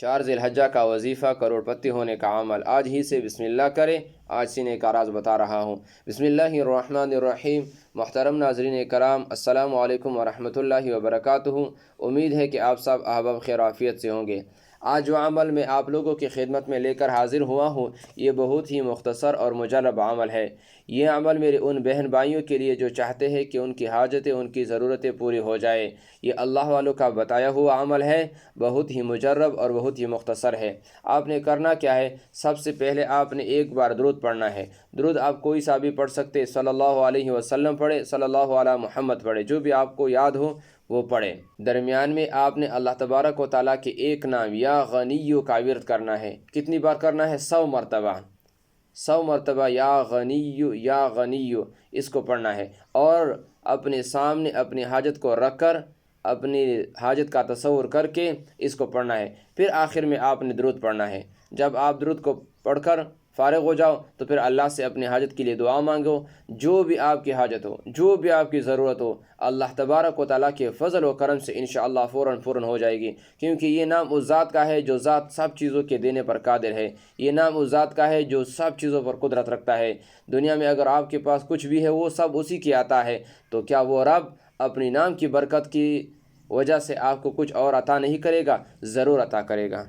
4 ذی الحجہ کا وظیفہ کروڑپتی ہونے کا عمل آج ہی سے بسم اللہ کریں۔ آج سینے کا راز بتا رہا ہوں۔ بسم اللہ الرحمن الرحیم۔ محترم ناظرین کرام، السلام علیکم ورحمۃ اللہ وبرکاتہ۔ امید ہے کہ آپ سب احباب خیر عافیت سے ہوں گے۔ آج جو عمل میں آپ لوگوں کی خدمت میں لے کر حاضر ہوا ہوں، یہ بہت ہی مختصر اور مجرب عمل ہے۔ یہ عمل میرے ان بہن بھائیوں کے لیے جو چاہتے ہیں کہ ان کی حاجتیں، ان کی ضرورتیں پوری ہو جائے۔ یہ اللہ والوں کا بتایا ہوا عمل ہے، بہت ہی مجرب اور بہت ہی مختصر ہے۔ آپ نے کرنا کیا ہے؟ سب سے پہلے آپ نے ایک بار درود پڑھنا ہے۔ درود آپ کوئی سا بھی پڑھ سکتے، صلی اللہ علیہ وسلم پڑھے، صلی اللہ علی محمد پڑھے، جو بھی آپ کو یاد ہو وہ پڑھے۔ درمیان میں آپ نے اللہ تبارک و تعالیٰ کے ایک نام یا غنیو کا ورد کرنا ہے۔ کتنی بار کرنا ہے؟ 100 مرتبہ۔ 100 مرتبہ یا غنیو یا غنیو اس کو پڑھنا ہے، اور اپنے سامنے اپنی حاجت کو رکھ کر، اپنی حاجت کا تصور کر کے اس کو پڑھنا ہے۔ پھر آخر میں آپ نے درود پڑھنا ہے۔ جب آپ درود کو پڑھ کر فارغ ہو جاؤ تو پھر اللہ سے اپنی حاجت کے لیے دعا مانگو۔ جو بھی آپ کی حاجت ہو، جو بھی آپ کی ضرورت ہو، اللہ تبارک و تعالیٰ کے فضل و کرم سے انشاءاللہ فوراً ہو جائے گی، کیونکہ یہ نام اس ذات کا ہے جو ذات سب چیزوں کے دینے پر قادر ہے۔ یہ نام اس ذات کا ہے جو سب چیزوں پر قدرت رکھتا ہے۔ دنیا میں اگر آپ کے پاس کچھ بھی ہے وہ سب اسی کی عطا ہے، تو کیا وہ رب اپنی نام کی برکت کی وجہ سے آپ کو کچھ اور عطا نہیں کرے گا؟ ضرور عطا کرے گا۔